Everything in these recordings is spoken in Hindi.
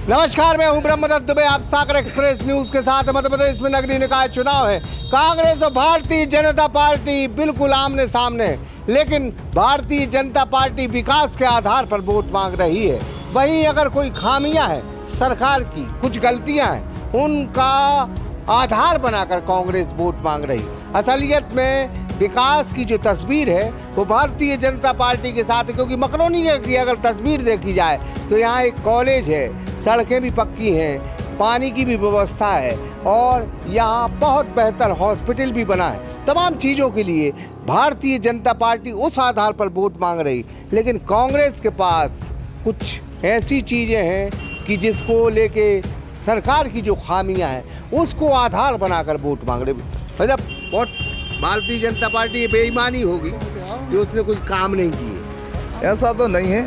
नमस्कार, मैं हूं ब्रह्मदत्त दुबे। आप सागर एक्सप्रेस न्यूज के साथ। मध्य प्रदेश में नगरीय निकाय चुनाव है। कांग्रेस और भारतीय जनता पार्टी बिल्कुल आमने सामने, लेकिन भारतीय जनता पार्टी विकास के आधार पर वोट मांग रही है। वहीं अगर कोई खामियां हैं सरकार की, कुछ गलतियां हैं, उनका आधार बनाकर कांग्रेस वोट मांग रही। असलियत में विकास की जो तस्वीर है वो भारतीय जनता पार्टी के साथ है, क्योंकि मकरोनी की अगर तस्वीर देखी जाए तो यहाँ एक कॉलेज है, सड़कें भी पक्की हैं, पानी की भी व्यवस्था है और यहाँ बहुत बेहतर हॉस्पिटल भी बना है। तमाम चीज़ों के लिए भारतीय जनता पार्टी उस आधार पर वोट मांग रही, लेकिन कांग्रेस के पास कुछ ऐसी चीज़ें हैं कि जिसको लेके सरकार की जो खामियां हैं उसको आधार बनाकर वोट मांग रही। मतलब बहुत भारतीय जनता पार्टी बेईमानी होगी जो उसने कुछ काम नहीं किए। ऐसा तो नहीं है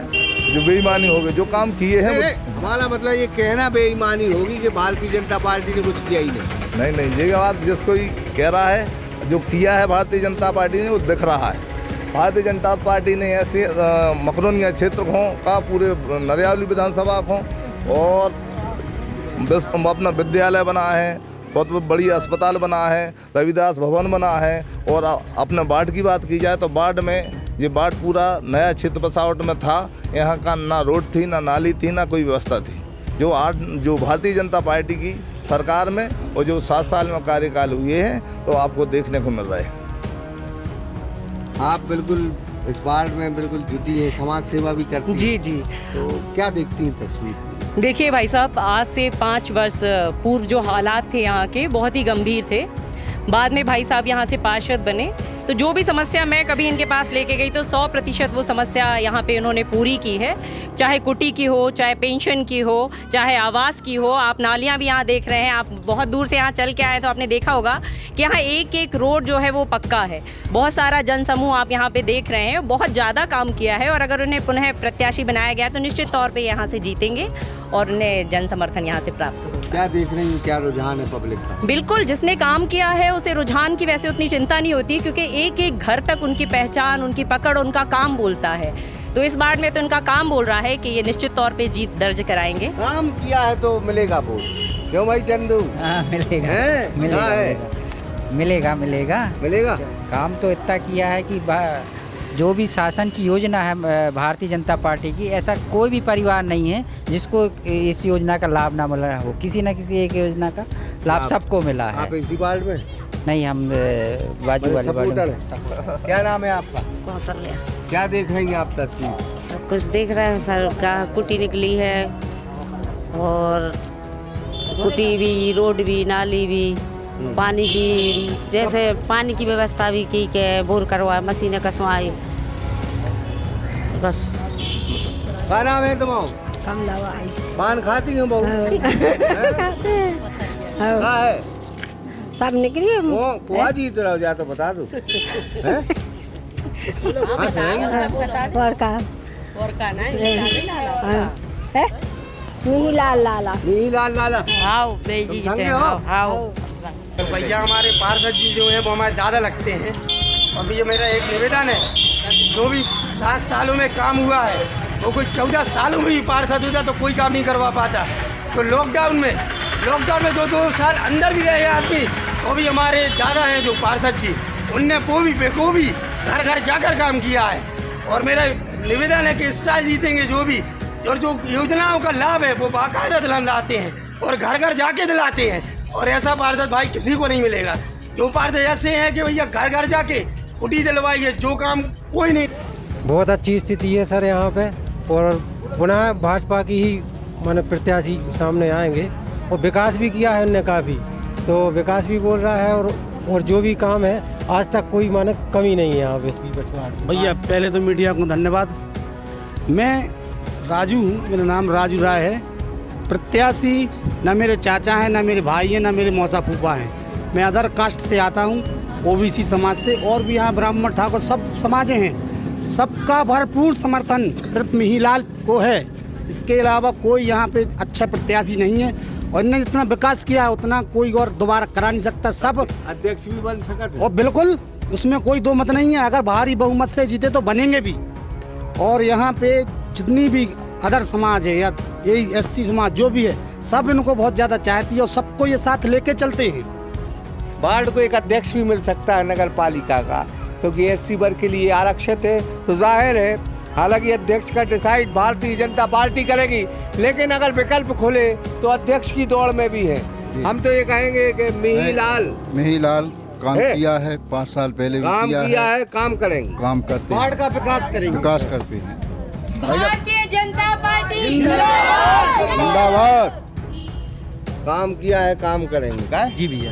जो बेईमानी होगी, जो काम किए हैं। हमारा मतलब ये कहना बेईमानी होगी कि भारतीय जनता पार्टी ने कुछ किया ही नहीं। नहीं, ये बात जिसको ही कह रहा है, जो किया है भारतीय जनता पार्टी ने वो दिख रहा है। भारतीय जनता पार्टी ने ऐसे मकरोनिया क्षेत्र का पूरे नरियावली विधानसभा को और अपना विद्यालय बना है, बहुत बड़ी अस्पताल बना है, रविदास भवन बना है। और अपने वार्ड की बात की जाए तो वार्ड में ये वार्ड पूरा नया क्षेत्र बसावट में था। यहाँ का ना रोड थी, ना नाली थी, ना कोई व्यवस्था थी। जो भारतीय जनता पार्टी की सरकार में और जो 7 साल में कार्यकाल हुए हैं तो आपको देखने को मिल रहा है। आप बिल्कुल इस वार्ड में बिल्कुल जुटी है, समाज सेवा भी करती है। जी जी। तो क्या देखती हैं तस्वीर? देखिए भाई साहब, आज से 5 वर्ष पूर्व जो हालात थे यहाँ के बहुत ही गंभीर थे। बाद में भाई साहब यहाँ से पार्षद बने तो जो भी समस्या मैं कभी इनके पास लेके गई तो 100% वो समस्या यहाँ पे इन्होंने पूरी की है। चाहे कुटी की हो, चाहे पेंशन की हो, चाहे आवास की हो। आप नालियाँ भी यहाँ देख रहे हैं। आप बहुत दूर से यहाँ चल के आए तो आपने देखा होगा कि यहाँ एक एक रोड जो है वो पक्का है। बहुत सारा जनसमूह आप यहाँ पे देख रहे हैं, बहुत ज़्यादा काम किया है। और अगर उन्हें पुनः प्रत्याशी बनाया गया तो निश्चित तौर पर यहाँ से जीतेंगे और उन्हें जन समर्थन यहाँ से प्राप्त होगा। क्या देख रही हैं, क्या रुझान है पब्लिक का? बिल्कुल, जिसने काम किया है उसे रुझान की वैसे उतनी चिंता नहीं होती, क्योंकि एक एक घर तक उनकी पहचान, उनकी पकड़, उनका काम बोलता है। तो इस बार में तो उनका काम बोल रहा है कि ये निश्चित तौर पे जीत दर्ज कराएंगे। काम किया है तो मिलेगा वोट, क्यों भाई चंदू? हाँ, मिलेगा। मिलेगा। काम तो इतना किया है कि जो भी शासन की योजना है भारतीय जनता पार्टी की, ऐसा कोई भी परिवार नहीं है जिसको इस योजना का लाभ ना मिला हो। किसी न किसी एक योजना का लाभ सबको मिला है। आप इसी वार्ड में? नहीं, हम बाजू वाले वार्ड में। क्या नाम है आपका? कौशल्या। क्या देख रही हैं आप तस्वीर? सब कुछ देख रहे हैं सर। का कुटी निकली है और कुटी भी, रोड भी, नाली भी, पानी की, जैसे पानी की व्यवस्था भी की के बोर करवाए, मशीनें कसवाई। बस। क्या नाम है तुम्हारा? कमलाबाई। पान खाती हूँ बहू? क्या है? सब निकली है। कुआ जीत रहा हो, जा तो बता दो। लाल लाला। लाल लाला। तो भैया हमारे पार्षद जी जो है वो हमारे दादा लगते हैं। अभी ये मेरा एक निवेदन है, जो भी 7 सालों में काम हुआ है वो कोई 14 सालों में भी पार्षद होता तो कोई काम नहीं करवा पाता। तो लॉकडाउन में 2 साल अंदर भी रहे आदमी, तो भी हमारे दादा हैं जो पार्षद जी, उनने वो भी बेखूबी घर घर जाकर काम किया है। और मेरा निवेदन है कि इस साल जीतेंगे जो भी, और जो योजनाओं का लाभ है वो बाकायदा दिलाते हैं और घर घर जाके दिलाते हैं। और ऐसा पार्षद भाई किसी को नहीं मिलेगा। जो पार्षद ऐसे हैं कि भैया घर घर जाके कुटी दिलवाइए, जो काम कोई नहीं। बहुत अच्छी स्थिति है सर यहाँ पे, और पुनः भाजपा की ही माने प्रत्याशी सामने आएंगे। और विकास भी किया है उनने काफ़ी, तो विकास भी बोल रहा है। और जो भी काम है आज तक कोई माने कमी नहीं है यहाँ पे। भैया पहले तो मीडिया को धन्यवाद। मैं राजू हूँ, मेरा नाम राजू राय है। प्रत्याशी न मेरे चाचा हैं, न मेरे भाई हैं, न मेरे मौसा फूफा हैं। मैं अदर कास्ट से आता हूँ, ओबीसी समाज से। और भी यहाँ ब्राह्मण ठाकुर सब समाजें हैं। सबका भरपूर समर्थन सिर्फ मिहिलाल को है। इसके अलावा कोई यहाँ पे अच्छा प्रत्याशी नहीं है। और इन्होंने जितना विकास किया है उतना कोई और दोबारा करा नहीं सकता। सब अध्यक्ष भी बन सकते हैं। और बिल्कुल उसमें कोई दो मत नहीं है। अगर भारी बहुमत से जीते तो बनेंगे भी। और यहाँ पे जितनी भी अदर समाज है या यही एससी समाज जो भी है सब इनको बहुत ज़्यादा चाहती है और सबको ये साथ लेके चलते हैं। वार्ड को एक अध्यक्ष भी मिल सकता है नगर पालिका का, क्योंकि एससी वर्ग के लिए आरक्षित है, तो जाहिर है हालांकि अध्यक्ष का डिसाइड भारतीय जनता पार्टी करेगी, लेकिन अगर विकल्प खुले तो अध्यक्ष की दौड़ में भी है। हम तो ये कहेंगे कि मिहिलाल काम किया है, 5 साल पहले भी काम किया है, काम करेंगे, काम करते हैं, वार्ड का विकास करेंगे, विकास करते हैं। भारतीय जनता पार्टी जिंदाबाद। काम किया है, काम करेंगे। क्या जी भैया,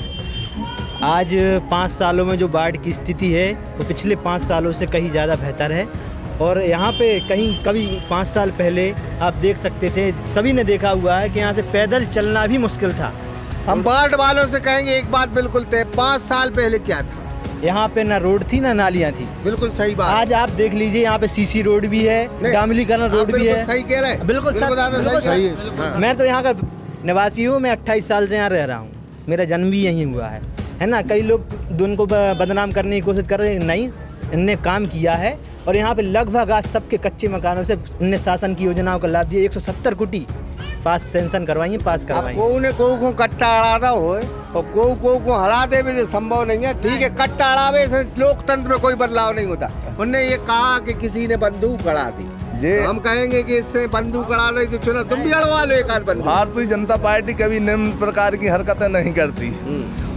आज 5 सालों में जो बाढ़ की स्थिति है वो पिछले 5 सालों से कहीं ज़्यादा बेहतर है। और यहाँ पे कभी 5 साल पहले आप देख सकते थे, सभी ने देखा हुआ है कि यहाँ से पैदल चलना भी मुश्किल था। हम वार्ड वालों से कहेंगे एक बात बिल्कुल तय, 5 साल पहले क्या था? यहाँ पे ना रोड थी ना नालियाँ थी। बिल्कुल सही बात। आज आप देख लीजिए, यहाँ पे सीसी रोड भी है, डामलीकरण रोड भी है। सही कह रहे हैं, बिल्कुल सही है। मैं तो यहाँ का निवासी हूँ, मैं 28 साल से यहाँ रह रहा हूँ, मेरा जन्म भी यहीं हुआ है ना। कई लोग उनको बदनाम करने की कोशिश कर रहे हैं, नहीं, इनने काम किया है। और यहाँ पे लगभग आज सबके कच्चे मकानों से इनने शासन की योजनाओं का लाभ दिया। 170 कोटी पास सेंशन करवाइए, पास करवाइए। को कट्टा अड़ाना हो और को हरा दे भी संभव नहीं है। ठीक है, कट्टा अड़ावे से लोकतंत्र में कोई बदलाव नहीं होता। उन्होंने ये कहा कि किसी ने बंदूक अड़ा दी, हम कहेंगे कि इससे बंदूक अड़ा रही तो चुनो, तुम भी अड़वा लो एक आध बंदूक। भारतीय जनता पार्टी कभी निम्न प्रकार की हरकतें नहीं करती।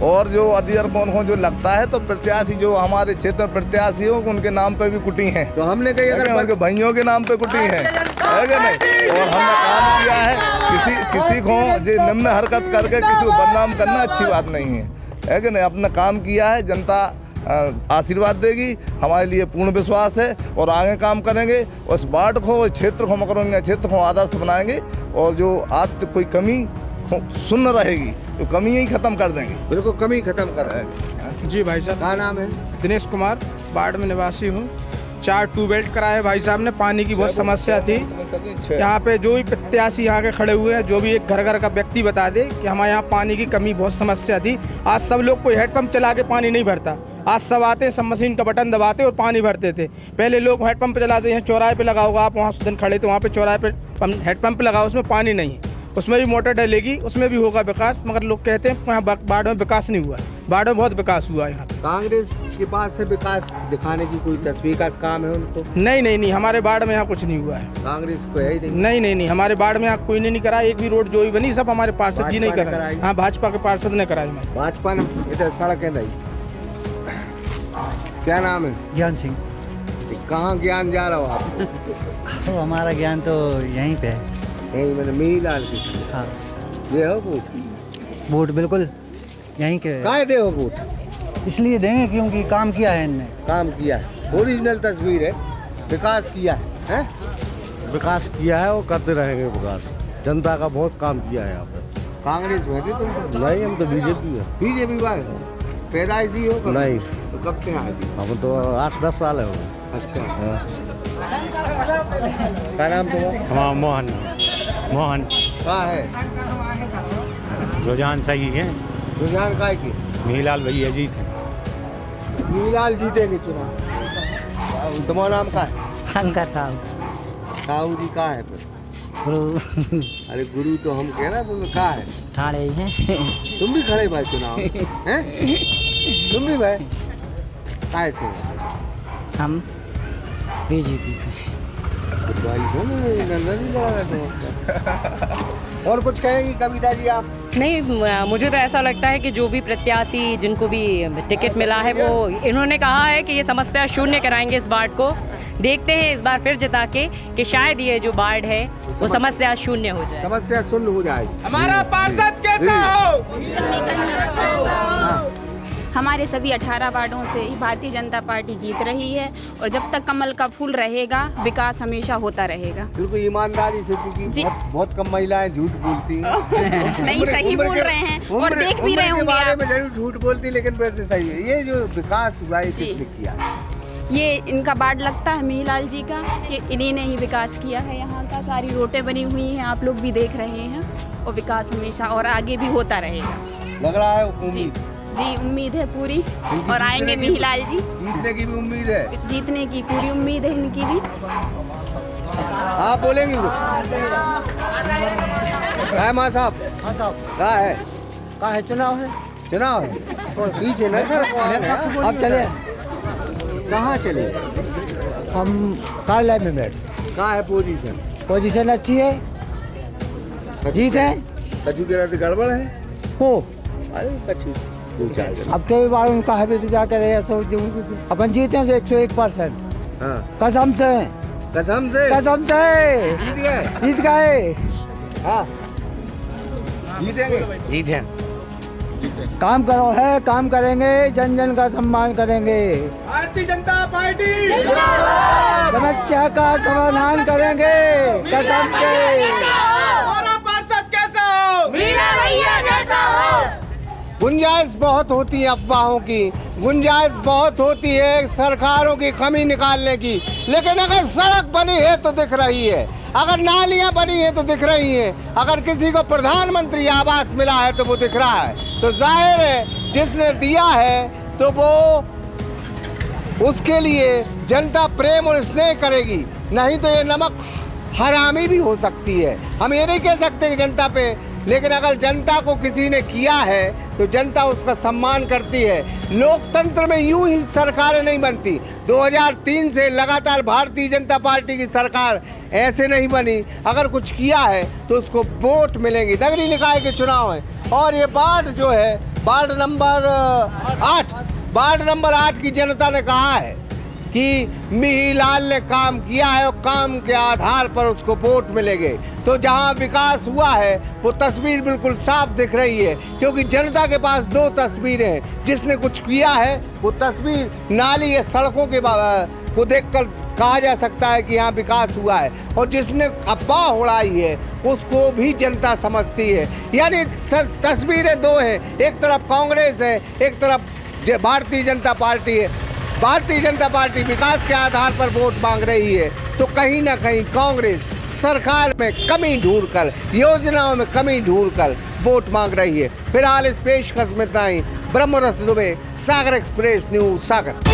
और जो अधीरपन हो जो लगता है, तो प्रत्याशी जो हमारे क्षेत्र में प्रत्याशी हो उनके नाम पे भी कुटी हैं। तो हमने कही अगर उनके भाइयों के नाम पे कुटी हैं, है कि नहीं? और हमने काम किया है, किसी को जो निम्न हरकत करके किसी को बदनाम करना अच्छी बात नहीं है कि नहीं? अपना काम किया है, जनता आशीर्वाद देगी, हमारे लिए पूर्ण विश्वास है और आगे काम करेंगे। उस वार्ड को, उस क्षेत्र को, मकरोनिया क्षेत्र को आदर्श बनाएंगे। और जो आज कोई कमी शून्य रहेगी तो कमी ही खत्म कर देंगे। बिल्कुल कमी खत्म कर देंगे। जी भाई साहब, क्या नाम है? दिनेश कुमार, वार्ड में निवासी हूँ। 4 ट्यूबवेल कराए भाई साहब ने, पानी की बहुत समस्या थी। यहाँ पे जो भी प्रत्याशी यहाँ के खड़े हुए हैं, जो भी एक घर घर का व्यक्ति बता दे कि हमारे यहाँ पानी की कमी बहुत समस्या थी। आज सब लोग कोई हेडपम्प चला के पानी नहीं भरता। आज सब आते हैं, सब मशीन का बटन दबाते और पानी भरते थे। पहले लोग हेडपम्प चलाते हैं, चौराहे पे लगा होगा, आप वहाँ उस दिन खड़े थे, वहाँ पे चौराहे पे हेडपम्प लगा, उसमें पानी नहीं है, उसमें भी मोटर डलेगी, उसमें भी होगा विकास। मगर लोग कहते हैं यहाँ बाढ़ में विकास नहीं हुआ है। बाढ़ में बहुत विकास हुआ है यहाँ पे। कांग्रेस के पास है विकास दिखाने की कोई तस्वीर का काम है उनको? नहीं, हमारे बाढ़ में यहाँ कुछ नहीं हुआ है। कांग्रेस को है ही नहीं। नहीं, हमारे बाढ़ में यहाँ कोई नहीं करा। एक भी रोड जो भी बनी सब हमारे पार्षद जी नहीं करा। हाँ, भाजपा के पार्षद ने कराई। भाजपा ने इधर सड़क है नहीं। क्या नाम है? ज्ञान सिंह। कहाँ ज्ञान जा रहा हो आप? तो हमारा ज्ञान तो यहीं पे है। यहीं मैंने मिहिलाल की। हाँ, ये हो वोट? वोट बिल्कुल यहीं के। काहे दे हो वोट? इसलिए देंगे क्योंकि काम किया है इनने। काम किया है, ओरिजिनल तस्वीर है, विकास किया है। विकास किया है और करते रहेंगे विकास। जनता का बहुत काम किया है यहाँ पे। कांग्रेस में थे तुम? नहीं, हम तो बीजेपी है। बीजेपी वाले पैदाइशी हो कब? नहीं, तो कब से आए? हम तो 8-10 साल है हो। अच्छा, क्या नाम तुम्हारा? हाँ, मोहन। कहाँ है? रुझान सही है। रुझान काय की? मिहिलाल भैया जीत है। मिहिलाल जीतेंगे चुनाव। तुम्हारा नाम का है? शंकर साहब। साहू जी कहाँ है फिर? गुरु। अरे गुरु तो हम कह रहे तुम कहाँ है? ठाणे ही हैं। तुम भी खड़े भाई चुनाव हैं? तुम भी भाई काहे से? हम बीजेपी से। और कुछ कहेंगी कविता जी आप? नहीं, मुझे तो ऐसा लगता है कि जो भी प्रत्याशी जिनको भी टिकट मिला है वो इन्होंने कहा है कि ये समस्या शून्य कराएंगे इस वार्ड को। देखते हैं इस बार फिर जिता के कि शायद ये जो वार्ड है वो समस्या शून्य हो जाए। समस्या शून्य हो जाएगी। हमारा पार्षद कैसा हो? हमारे सभी 18 वार्डों से ही भारतीय जनता पार्टी जीत रही है और जब तक कमल का फूल रहेगा विकास हमेशा होता रहेगा। बिल्कुल ईमानदारी से, क्योंकि बहुत कम महिलाएं झूठ बोलती हैं। नहीं, सही बोल रहे हैं और देख भी रहे होंगे आप। जरूर झूठ बोलती लेकिन वैसे सही है। ये जो विकास हुआ है किसने किया? ये इनका बाढ़ लगता है मिहिलाल जी का। ये इन्हीं ने ही विकास किया है। यहाँ का सारी रोटें बनी हुई हैं, आप लोग भी देख रहे हैं। और विकास हमेशा और आगे भी होता रहेगा। लग रहा है जी, उम्मीद है पूरी। और आएंगे मिहिलाल जी। जीतने की भी उम्मीद है? जीतने की पूरी उम्मीद है इनकी भी। आप बोलेंगे कुछ? है माँ साहब? हाँ साहब, कहाँ है चुनाव है। चुनाव है? पीछे न सर, अब चले, कहाँ चले? हम कार्यालय में बैठ। कहाँ है पोजीशन? पोजीशन अच्छी है, जीत है। कछु के रहते गड़बड़ है? हो अरे कछु अब कई बार उनका है भी जाकर अपन जीते हैं 101%। हाँ कसम से, कसम से कसम से जीत गए। जीत गए। हाँ जीतेंगे। जीते काम करो है, काम करेंगे, जन जन का सम्मान करेंगे, भारतीय जनता पार्टी समस्या का समाधान करेंगे कसम से। हमारा पार्षद कैसा हो? मीरा भैया जैसा हो। गुंजाइश बहुत होती है अफवाहों की, गुंजाइश बहुत होती है सरकारों की कमी निकालने की, लेकिन अगर सड़क बनी है तो दिख रही है, अगर नालियां बनी है तो दिख रही हैं, अगर किसी को प्रधानमंत्री आवास मिला है तो वो दिख रहा है, तो जाहिर है जिसने दिया है तो वो उसके लिए जनता प्रेम और स्नेह करेगी, नहीं तो ये नमक हरामी भी हो सकती है। हम ये नहीं कह सकते कि जनता पे, लेकिन अगर जनता को किसी ने किया है तो जनता उसका सम्मान करती है। लोकतंत्र में यूं ही सरकारें नहीं बनती। 2003 से लगातार भारतीय जनता पार्टी की सरकार ऐसे नहीं बनी। अगर कुछ किया है तो उसको वोट मिलेंगी। नगरीय निकाय के चुनाव है और ये वार्ड जो है वार्ड नंबर 8 की जनता ने कहा है कि मिहिलाल ने काम किया है और काम के आधार पर उसको वोट मिलेंगे। तो जहां विकास हुआ है वो तस्वीर बिल्कुल साफ दिख रही है, क्योंकि जनता के पास दो तस्वीरें हैं। जिसने कुछ किया है वो तस्वीर नाली या सड़कों के को देखकर कहा जा सकता है कि यहाँ विकास हुआ है, और जिसने अफवाह उड़ाई है उसको भी जनता समझती है। यानी तस्वीरें दो हैं, एक तरफ कांग्रेस है, एक तरफ भारतीय जनता पार्टी है। भारतीय जनता पार्टी विकास के आधार पर वोट मांग रही है तो कहीं ना कहीं कांग्रेस सरकार में कमी ढूंढकर, योजनाओं में कमी ढूंढकर वोट मांग रही है। फिलहाल इस पेशकश में इतना ही। ब्रह्मरथ दुबे, सागर एक्सप्रेस न्यूज, सागर।